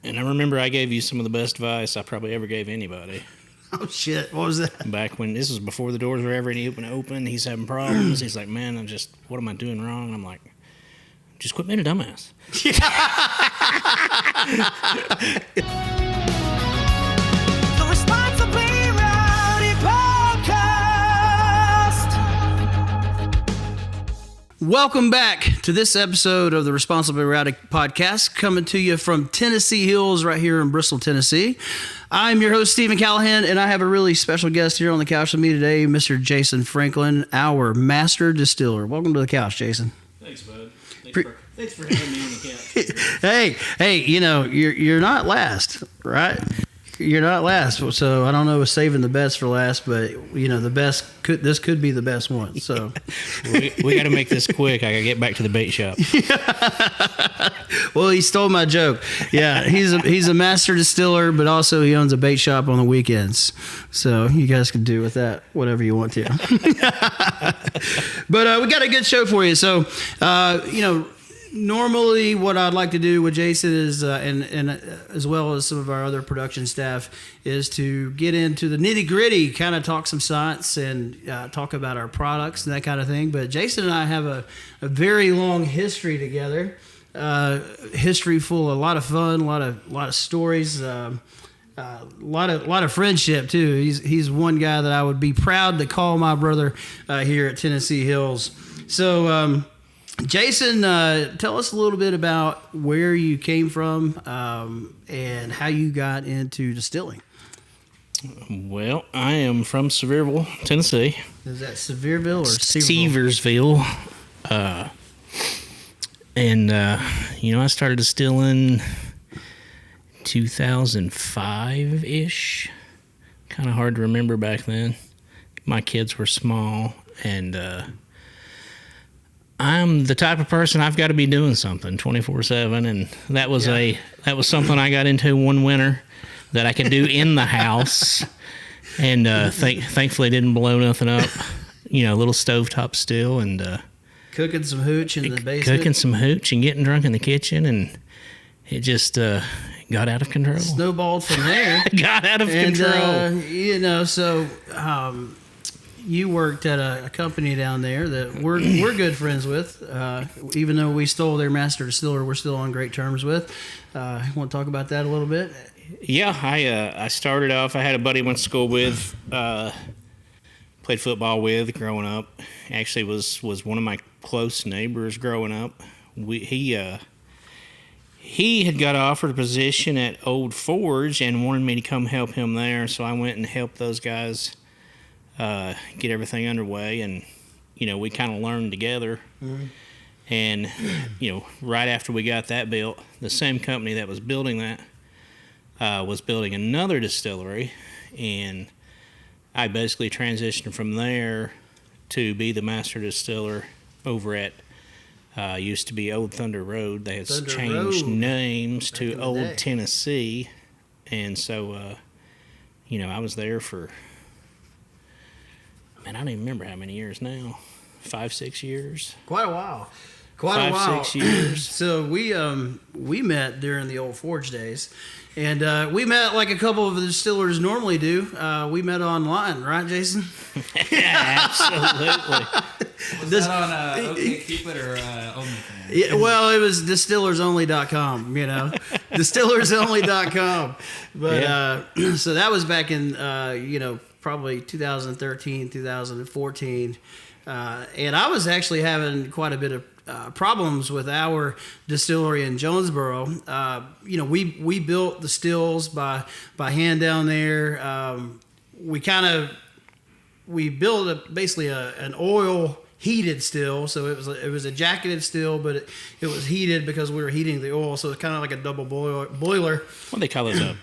And I remember I gave you some of the best advice I probably ever gave anybody. Oh, shit. What was that? Back when this was before the doors were ever any open, he's having problems. He's like, man, what am I doing wrong? And I'm like, just quit being a dumbass. The Responsibly Rowdy Podcast. Welcome back to this episode of the Responsibly Rowdy Podcast, coming to you from Tennessee Hills right here in Bristol, Tennessee. I'm your host, Stephen Callahan, and I have a really special guest here on the couch with me today, Mr. Jason Franklin, our master distiller. Welcome to the couch, Jason. Thanks, bud. Thanks for having me on the couch. Hey, you know, you're not last, right? You're not last, so I don't know if saving the best for last, but you know, this could be the best one. So we got to make this quick. I got to get back to the bait shop. Well, he stole my joke. Yeah, he's a master distiller, but also he owns a bait shop on the weekends. So you guys can do with that whatever you want to. But we got a good show for you. So you know, normally what I'd like to do with Jason is, and as well as some of our other production staff, is to get into the nitty gritty, kind of talk some science and talk about our products and that kind of thing. But Jason and I have a very long history together, history full of a lot of fun, a lot of stories, a lot of friendship too. He's one guy that I would be proud to call my brother here at Tennessee Hills. So, Jason, tell us a little bit about where you came from and how you got into distilling. Well, I am from Sevierville, Tennessee. Is that Sevierville or Seversville? And you know, I started distilling 2005-ish. Kind of hard to remember back then. My kids were small, and I'm the type of person I've got to be doing something 24/7, and that was something I got into one winter that I could do in the house, and thankfully didn't blow nothing up. You know, a little stovetop still, and cooking some hooch in the basement. Cooking some hooch and getting drunk in the kitchen, and it just got out of control. Snowballed from there. Got out of control. You know, so. You worked at a company down there that we're good friends with. Even though we stole their master distiller, we're still on great terms with. Want to talk about that a little bit? Yeah, I started off. I had a buddy I went to school with, played football with growing up. Actually, was one of my close neighbors growing up. He had got offered a position at Old Forge and wanted me to come help him there. So I went and helped those guys get everything underway, and you know, we kind of learned together. Mm-hmm. And you know, right after we got that built, the same company that was building that was building another distillery, and I basically transitioned from there to be the master distiller over at used to be Old Thunder Road. They had changed names to Old Tennessee, and so you know, I was there for, man, I don't even remember how many years now. 5-6 years. Quite a while. 5-6 years. So we met during the Old Forge days, and we met like a couple of the distillers normally do. We met online, right, Jason? Absolutely. Was that on OkCupid or OnlyFans? Yeah, well, it was distillersonly.com, you know, distillersonly.com. But so that was back in you know, probably 2013, 2014. And I was actually having quite a bit of problems with our distillery in Jonesboro. You know, we built the stills by hand down there. We built basically an oil heated still, so it was a jacketed still, but it was heated because we were heating the oil, so it's kind of like a double boiler. What do they call it? A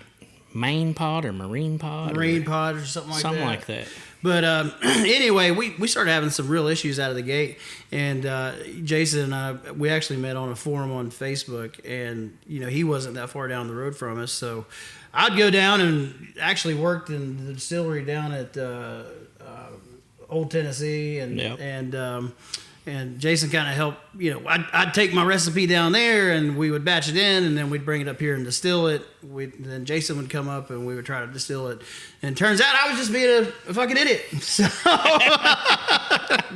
main pod or marine pod? Marine pod or something like that. Something like that. But anyway, we started having some real issues out of the gate, and Jason and I, we actually met on a forum on Facebook, and you know, he wasn't that far down the road from us, so I'd go down and actually worked in the distillery down at Old Tennessee, and And Jason kind of helped, I'd take my recipe down there and we would batch it in and then we'd bring it up here and distill it. Then Jason would come up and we would try to distill it. And it turns out I was just being a fucking idiot. So,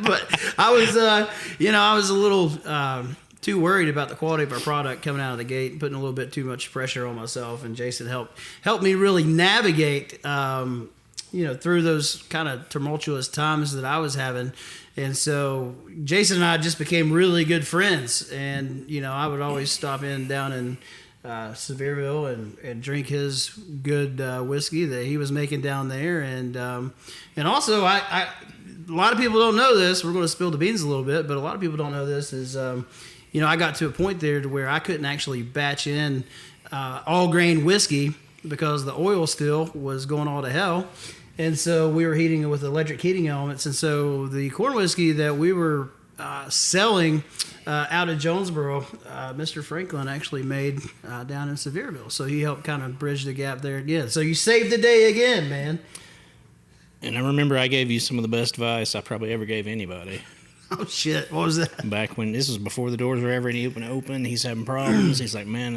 but I was, I was a little too worried about the quality of our product coming out of the gate and putting a little bit too much pressure on myself. And Jason helped me really navigate, through those kind of tumultuous times that I was having. And so Jason and I just became really good friends. And, I would always stop in down in Sevierville and drink his good whiskey that he was making down there. And also, I a lot of people don't know this. We're going to spill the beans a little bit, but a lot of people don't know this is, I got to a point there to where I couldn't actually batch in all grain whiskey because the oil still was going all to hell. And so we were heating it with electric heating elements. And so the corn whiskey that we were selling out of Jonesboro, Mr. Franklin actually made down in Sevierville. So he helped kind of bridge the gap there again. So you saved the day again, man. And I remember I gave you some of the best advice I probably ever gave anybody. Oh, shit. What was that? Back when this was before the doors were ever any open. He's having problems. He's like, man,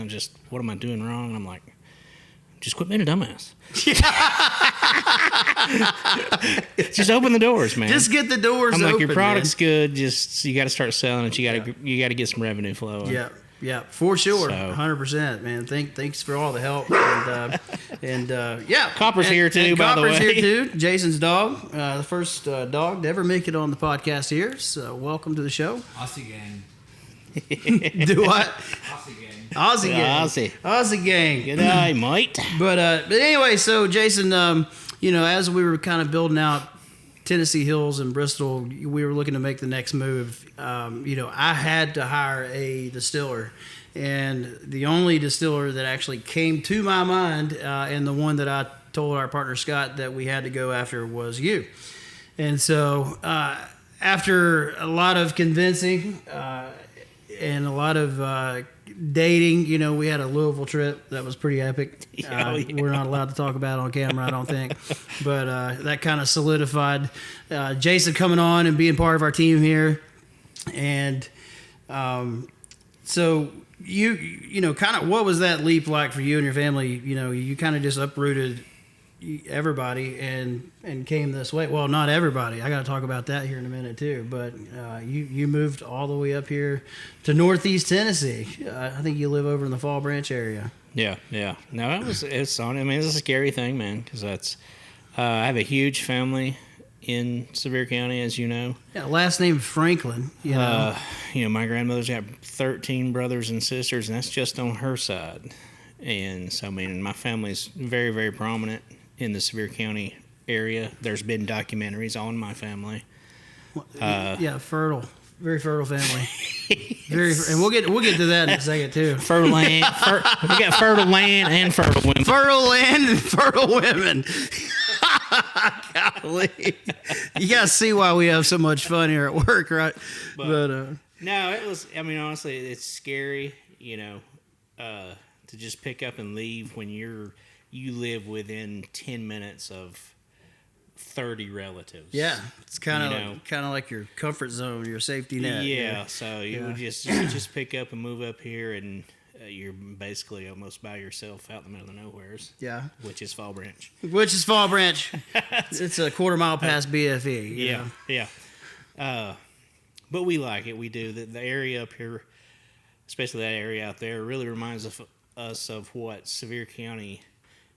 what am I doing wrong? And I'm like, just quit being a dumbass. Just open the doors, man. Just get the doors open. I'm like, open, your product's good. Just you got to start selling it. You got to get some revenue flowing. Yeah, for sure, So. 100%, man. Thanks for all the help, and Copper's here too, by the way. Copper's here too. Jason's dog, the first dog to ever make it on the podcast here. So welcome to the show. Aussie gang. Do what? Aussie gang. Aussie gang. Aussie gang. Good eye, mate. But anyway, so Jason, as we were kind of building out Tennessee Hills and Bristol, we were looking to make the next move. I had to hire a distiller, and the only distiller that actually came to my mind, and the one that I told our partner Scott that we had to go after was you. And so after a lot of convincing and a lot of dating, we had a Louisville trip that was pretty epic. Yeah. We're not allowed to talk about it on camera, I don't think. But that kind of solidified Jason coming on and being part of our team here. And so you kind of, what was that leap like for you and your family? You kind of just uprooted everybody and came this way. Well, not everybody. I got to talk about that here in a minute too. But you moved all the way up here to Northeast Tennessee. I think you live over in the Fall Branch area. Yeah. No, it's on. I mean, it's a scary thing, man, because that's. I have a huge family in Sevier County, as you know. Yeah, last name Franklin. My grandmother's got 13 brothers and sisters, and that's just on her side. And so, I mean, my family's very, very prominent in the Sevier County area. There's been documentaries on my family. Fertile, very fertile family. And we'll get to that in a second too. Fertile land. We got fertile land and fertile women. Fertile land and fertile women. Golly, you gotta see why we have so much fun here at work, right? But no, it was. I mean, honestly, it's scary. To just pick up and leave when you live within 10 minutes of 30 relatives. Yeah, it's kind of like your comfort zone, your safety net. Yeah, so you would just pick up and move up here, and you're basically almost by yourself out in the middle of nowheres. Yeah, which is Fall Branch. It's a quarter mile past BFE. Yeah. But we like it. We do. The area up here, especially that area out there, really reminds us of what Sevier County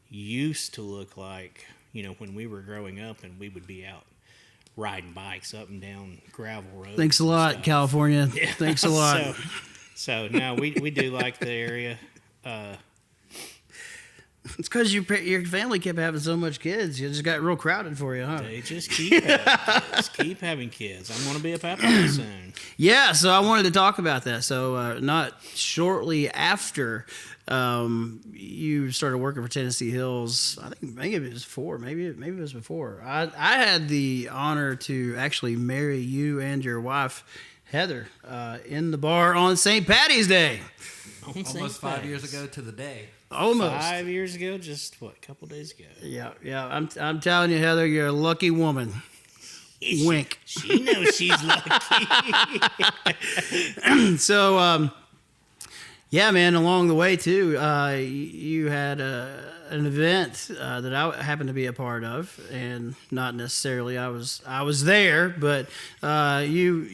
used to look like, when we were growing up and we would be out riding bikes up and down gravel roads. Thanks a lot, California. Yeah. Thanks a lot. So no, we do like the area. It's because your family kept having so much kids. You just got real crowded for you, huh? They just keep having kids. I'm going to be a papa soon. Yeah, so I wanted to talk about that. So not shortly after you started working for Tennessee Hills, I think maybe it was before. Maybe it was before. I had the honor to actually marry you and your wife, Heather, in the bar on St. Patty's Day. Almost 5 years ago to the day. Almost 5 years ago, just a couple days ago. Yeah. I'm telling you, Heather, you're a lucky woman. Wink. She knows she's lucky. So, yeah, man, along the way, too, you had an event that I happened to be a part of, and not necessarily I was there, but you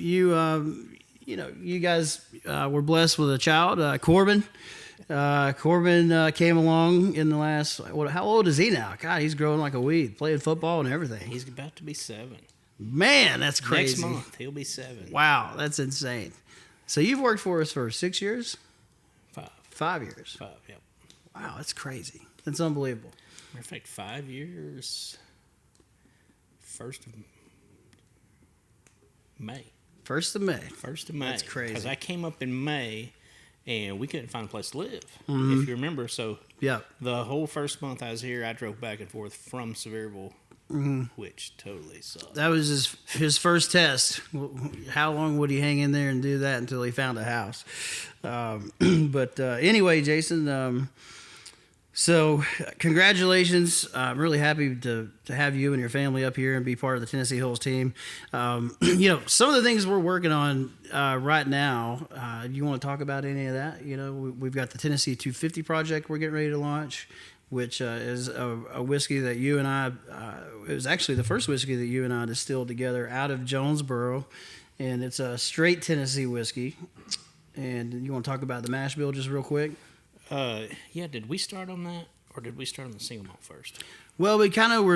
guys were blessed with a child, Corbin. Corbin came along in the last. How old is he now? God, he's growing like a weed, playing football and everything. He's about to be 7. Man, that's crazy. Next month, he'll be 7. Wow, that's insane. So you've worked for us for 6 years? 5. 5 years. 5, yep. Wow, that's crazy. That's unbelievable. Matter of fact, 5 years. 1st of May. 1st of May. 1st of May. That's crazy. Because I came up in May, and we couldn't find a place to live, Mm-hmm. if you remember. So Yeah. the whole first month I was here, I drove back and forth from Sevierville, Mm-hmm. which totally sucked. That was his first test. How long would he hang in there and do that until he found a house? But anyway, Jason, so congratulations. I'm really happy to have you and your family up here and be part of the Tennessee Hills team. Some of the things we're working on right now, you want to talk about any of that? We've got the Tennessee 250 project we're getting ready to launch, which is a whiskey that you and I, it was actually the first whiskey that you and I distilled together out of Jonesboro, and it's a straight Tennessee whiskey. And you want to talk about the mash bill just real quick? Yeah, did we start on that, or did we start on the single malt first? Well, we're kind of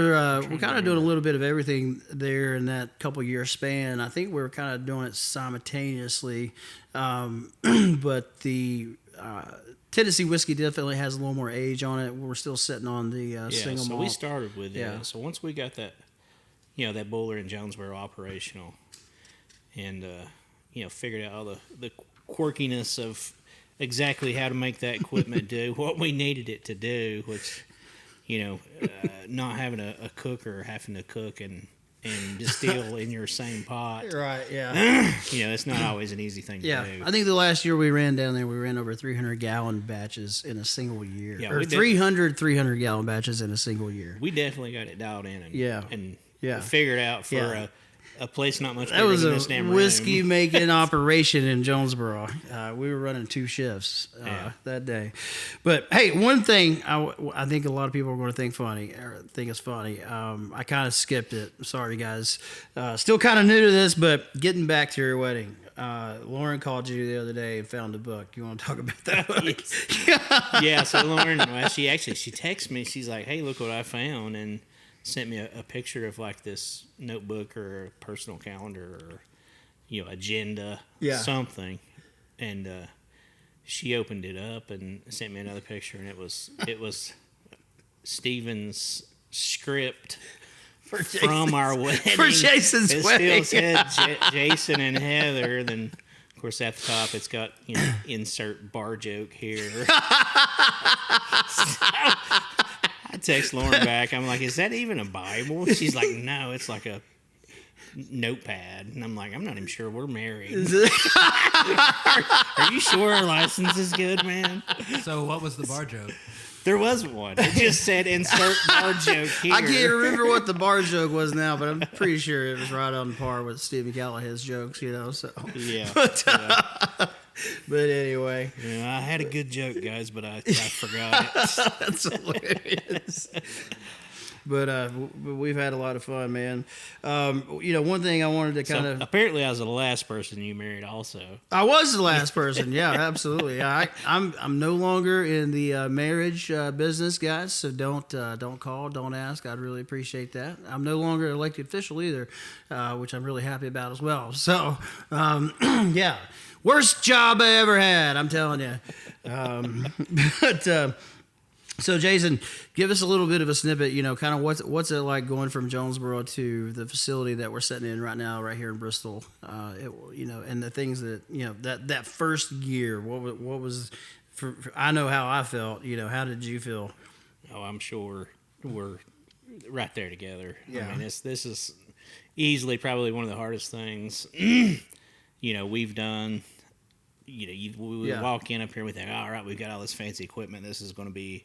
doing a little bit of everything there in that couple year span. I think we're kind of doing it simultaneously, but the Tennessee whiskey definitely has a little more age on it. We're still sitting on the single so malt. we started with Yeah. it. So once we got that, that boiler in Jonesboro operational, and figured out all the quirkiness of exactly how to make that equipment do what we needed it to do, which, not having a cooker, having to cook and distill in your same pot. Right, yeah. It's not always an easy thing to do. I think the last year we ran down there, we ran over 300-gallon batches in a single year. Yeah, or we did. 300-gallon batches in a single year. We definitely got it dialed in and Yeah. figured out for Yeah. a place not much That bigger was than a this damn room. whiskey making operation in Jonesboro. We were running 2 shifts that day. But hey, one thing I think a lot of people are going to think it's funny. I kind of skipped it. Sorry, guys. Still kind of new to this, but getting back to your wedding. Lauren called you the other day and found a book. You want to talk about that book? Yeah, so Lauren, she texted me. She's like, "Hey, look what I found," and sent me a picture of like this notebook or a personal calendar or agenda, something, and she opened it up and sent me another picture, and it was Stephen's script from our wedding For Jason's it wedding. still said Jason and Heather. Then of course at the top it's got insert bar joke here. I text Lauren back. I'm like, "Is that even a Bible?" She's like, "No, it's like a notepad." And I'm like, "I'm not even sure we're married." Are you sure our license is good, man? So what was the bar joke? There wasn't one. It just said insert bar joke here. I can't remember what the bar joke was now, but I'm pretty sure it was right on par with Stephen Callahan's jokes, So Yeah. But anyway, I had a good joke, guys, but I forgot it. that's hilarious. But we've had a lot of fun, man. One thing I wanted to kind of... Apparently I was the last person you married also. I was the last person. Yeah, absolutely. I'm no longer in the marriage business, guys. So don't call, don't ask. I'd really appreciate that. I'm no longer an elected official either, which I'm really happy about as well. So, yeah, worst job I ever had. I'm telling you. So, Jason, give us a little bit of a snippet, kind of what's it like going from Jonesboro to the facility that we're sitting in right now, right here in Bristol, and the things that, that first year, what was, I know how I felt, how did you feel? Oh, I'm sure we're right there together. Yeah. I mean, this is easily probably one of the hardest things, we've done. We walk in up here and we think, all right, we've got all this fancy equipment. This is going to be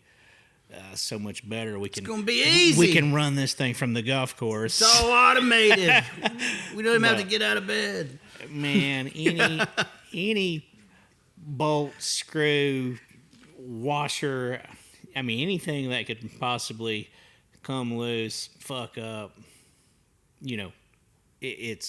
so much better. We can. It's gonna be easy. We can run this thing from the golf course. It's all automated. We don't even have to get out of bed. Man, any bolt, screw, washer, I mean anything that could possibly come loose, fuck up, you know, it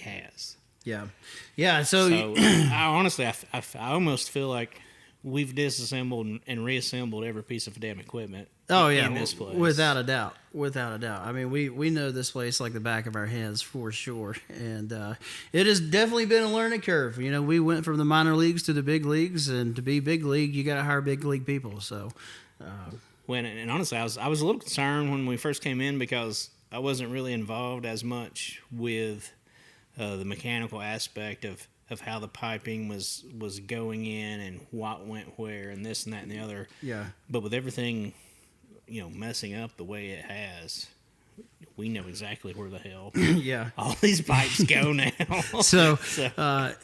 has. Yeah. So I honestly, I almost feel like we've disassembled and reassembled every piece of damn equipment. oh yeah, in this place. without a doubt. I mean, we know this place like the back of our hands for sure, and it has definitely been a learning curve. You know, we went from the minor leagues to the big leagues, and to be big league, you got to hire big league people. So, And honestly, I was a little concerned when we first came in because I wasn't really involved as much with the mechanical aspect of how the piping was going in and what went where and this and that and the other. yeah. But with everything, you know, messing up the way it has, we know exactly where the hell Yeah. all these pipes go now. So I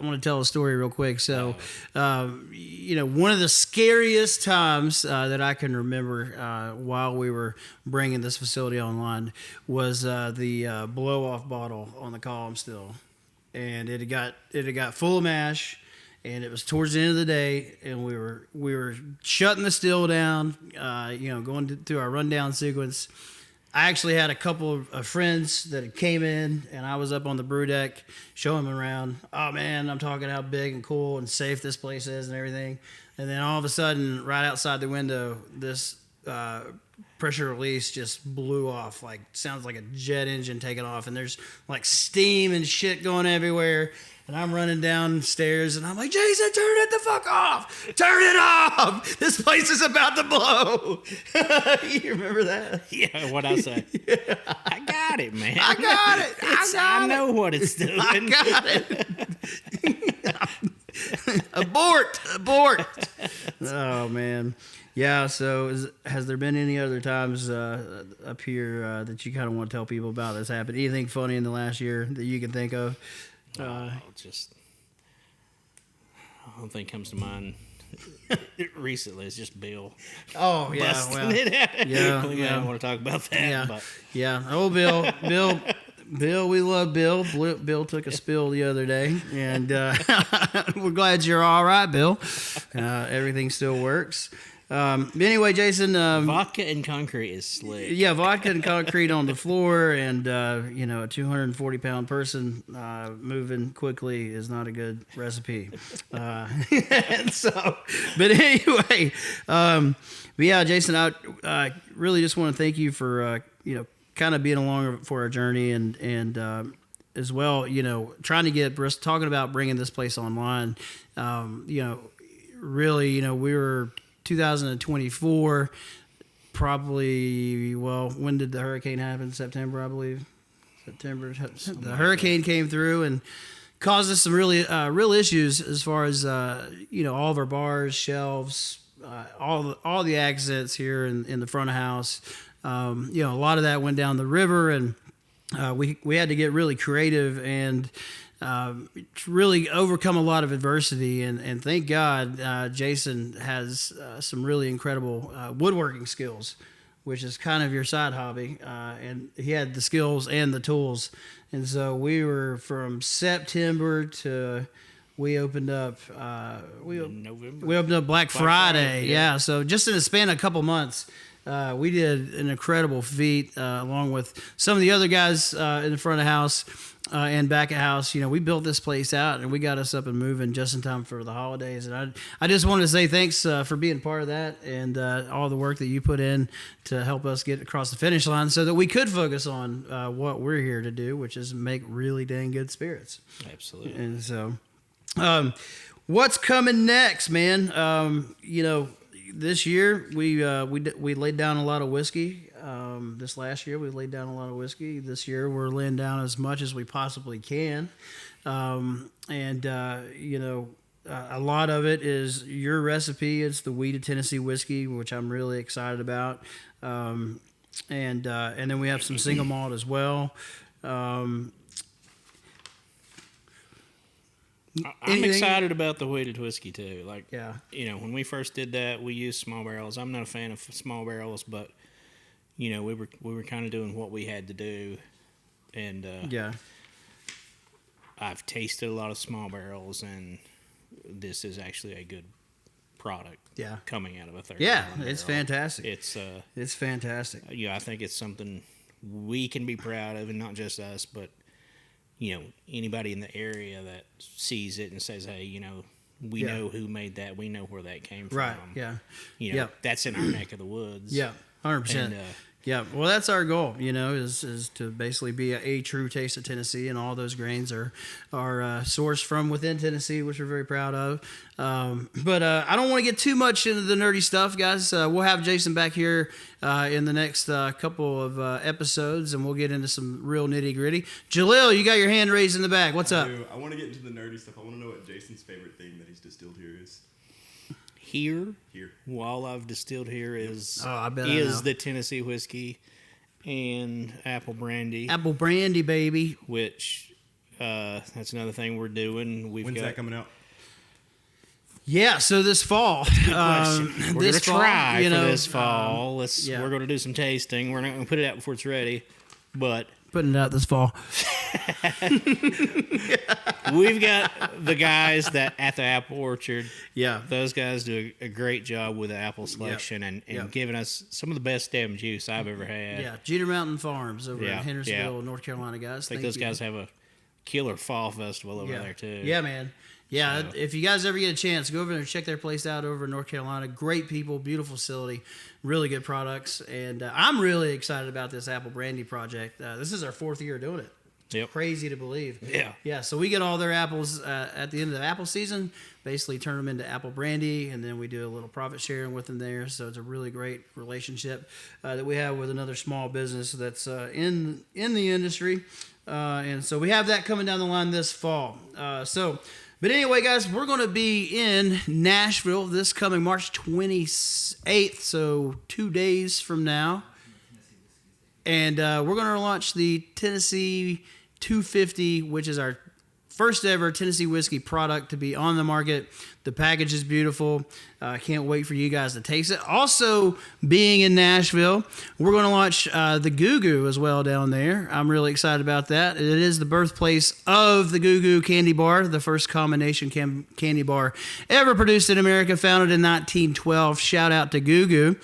want to tell a story real quick. So, you know, one of the scariest times that I can remember while we were bringing this facility online was the blow-off bottle on the column still, and it had got full of mash. And it was towards the end of the day, and we were shutting the still down, you know, going through our rundown sequence. I actually had a couple of friends that came in, and I was up on the brew deck showing them around. Oh, man, I'm talking how big and cool and safe this place is and everything. And then all of a sudden, right outside the window, this pressure release just blew off. Like, sounds like a jet engine taking off, and there's, like, steam and shit going everywhere. And I'm running downstairs, and I'm like, Jason, turn it the fuck off! Turn it off! This place is about to blow! You remember that? Yeah, what I say? Yeah. I got it, man. I got it! I know what it's doing. I got it! Abort! Oh, man. Yeah, so has there been any other times up here that you kind of want to tell people about that's happened? Anything funny in the last year that you can think of? Just the only thing comes to mind recently is just Bill. Oh yeah, busting well, it out. yeah, I yeah. don't want to talk about that. Yeah, But yeah. Oh, Bill, we love Bill. Bill took a spill the other day, and we're glad you're all right, Bill. Everything still works. Anyway, Jason. vodka and concrete is slick. Yeah, vodka and concrete on the floor, and you know, a 240-pound person moving quickly is not a good recipe. And so, but anyway, but yeah, Jason, I really just want to thank you for you know, kind of being along for our journey, and as well, you know, trying to get Bristol, talking about bringing this place online. You know, really, you know, we were 2024, probably, well, when did the hurricane happen? September, I believe. September. The hurricane came through and caused us some really real issues as far as, you know, all of our bars, shelves, all the exits here in the front of house. You know, a lot of that went down the river, and we had to get really creative and really overcome a lot of adversity, and thank God Jason has some really incredible woodworking skills, which is kind of your side hobby, and he had the skills and the tools, and so we were from September to we opened up November. we opened up Black Friday, Friday, yeah. So just in a span of a couple months, we did an incredible feat, along with some of the other guys in the front of house and back of house. You know, we built this place out, and we got us up and moving just in time for the holidays. And I just wanted to say thanks for being part of that, and all the work that you put in to help us get across the finish line so that we could focus on what we're here to do, which is make really dang good spirits. Absolutely. And so, what's coming next, man? You know, this year we laid down a lot of whiskey. This last year we laid down a lot of whiskey. This year we're laying down as much as we possibly can. And you know, a lot of it is your recipe. It's the wheated Tennessee whiskey, which I'm really excited about. And then we have some single malt as well. I'm Anything? excited about the wheated whiskey too. Like, Yeah. when we first did that, we used small barrels. I'm not a fan of small barrels, but we were kind of doing what we had to do, and Yeah. I've tasted a lot of small barrels, and this is actually a good product. Yeah. Coming out of a 30. Yeah, it's fantastic. It's fantastic. I think it's something we can be proud of, and not just us, but anybody in the area that sees it and says, hey, we Yeah. know who made that, we know where that came Right. from. Yeah. Yep. That's in our neck of the woods. Yeah. 100%. And, yeah. Well, that's our goal, is to basically be a true taste of Tennessee, and all those grains are sourced from within Tennessee, which we're very proud of. But I don't want to get too much into the nerdy stuff, guys. We'll have Jason back here in the next couple of episodes, and we'll get into some real nitty gritty. Jalil, you got your hand raised in the back. What's up? I want to get into the nerdy stuff. I want to know what Jason's favorite thing that he's distilled here is. Here, Here. all I've distilled here is I bet I know. the Tennessee whiskey and apple brandy, Apple brandy, baby. which that's another thing we're doing. When's that coming out? Yeah, so this fall. We're gonna this fall, try you for know, this fall. yeah. We're gonna do some tasting. We're not gonna put it out before it's ready, but putting it out this fall. we've got the guys that at the apple orchard. Yeah. Those guys do a great job with the apple selection and Yep. giving us some of the best damn juice I've ever had. Yeah, Jeter Mountain Farms over Yeah, in Hendersonville, yeah. North Carolina, guys. I think Thank those you. guys have a killer fall festival over there too. Yeah, man. Yeah, So- if you guys ever get a chance, go over there and check their place out over in North Carolina. Great people, beautiful facility, really good products, and I'm really excited about this apple brandy project. This is our 4th year doing it. Yep. Crazy to believe. Yeah. Yeah, so we get all their apples at the end of the apple season, basically turn them into apple brandy, and then we do a little profit sharing with them there. So it's a really great relationship that we have with another small business that's in the industry. And so we have that coming down the line this fall. But anyway, guys, we're going to be in Nashville this coming March 28th, so 2 days from now. And we're going to launch the Tennessee 250, which is our first ever Tennessee whiskey product to be on the market. The package is beautiful. I can't wait for you guys to taste it. Also, being in Nashville, we're going to launch the Goo Goo as well down there. I'm really excited about that. It is the birthplace of the Goo Goo candy bar, the first combination candy bar ever produced in America, founded in 1912. Shout out to Goo Goo.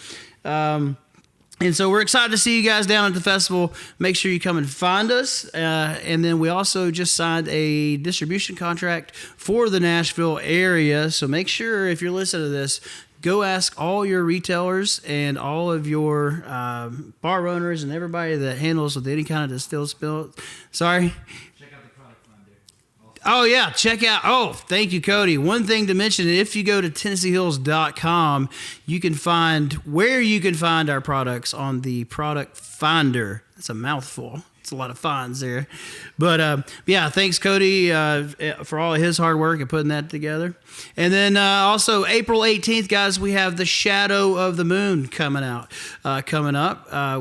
And so we're excited to see you guys down at the festival. Make sure you come and find us. And then we also just signed a distribution contract for the Nashville area. So make sure, if you're listening to this, go ask all your retailers and all of your bar owners and everybody that handles with any kind of distilled spill. Sorry? Check out the product finder. Oh, yeah. Check out. Oh, thank you, Cody. One thing to mention, if you go to TennesseeHills.com, you can find where you can find our products on the product finder. That's a mouthful. It's a lot of finds there. But, yeah, thanks, Cody, for all of his hard work and putting that together. And then also April 18th, guys, we have The Shadow of the Moon coming up,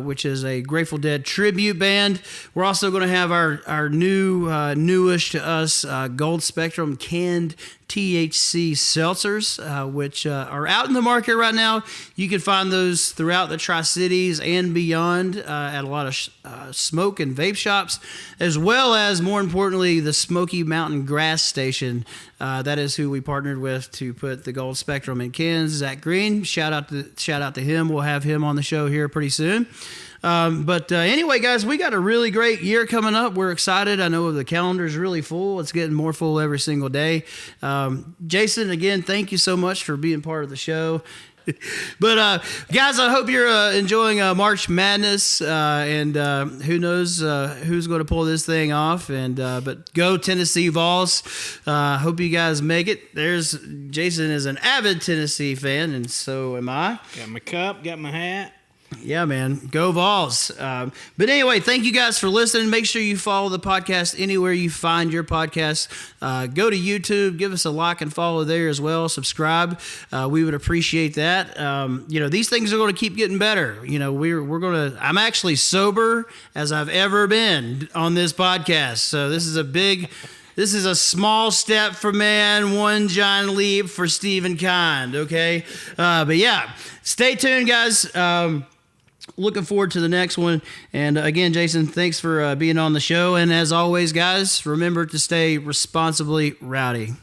which is a Grateful Dead tribute band. We're also going to have our newish to us Gold Spectrum canned THC seltzers, which are out in the market right now. You can find those throughout the Tri-Cities and beyond at a lot of smoke and vape shops, as well as, more importantly, the Smoky Mountain Grass Station. That is who we partnered with to put the Gold Spectrum in cans. Zach Green, shout out to him. We'll have him on the show here pretty soon. But anyway, guys, we got a really great year coming up. We're excited. I know the calendar is really full. It's getting more full every single day. Jason, again, thank you so much for being part of the show. But guys, I hope you're enjoying March Madness, and who knows who's going to pull this thing off. And but go Tennessee Vols! Hope you guys make it. Jason is an avid Tennessee fan, and so am I. Got my cup, got my hat. Yeah, man. Go Vols. But anyway, thank you guys for listening. Make sure you follow the podcast anywhere you find your podcast. Go to YouTube. Give us a like and follow there as well. Subscribe. We would appreciate that. These things are going to keep getting better. We're going to... I'm actually sober as I've ever been on this podcast. So this is a big This is a small step for man, one giant leap for Stephen Kind, okay? But yeah, stay tuned, guys. Looking forward to the next one. And again, Jason, thanks for being on the show. And as always, guys, remember to stay responsibly rowdy.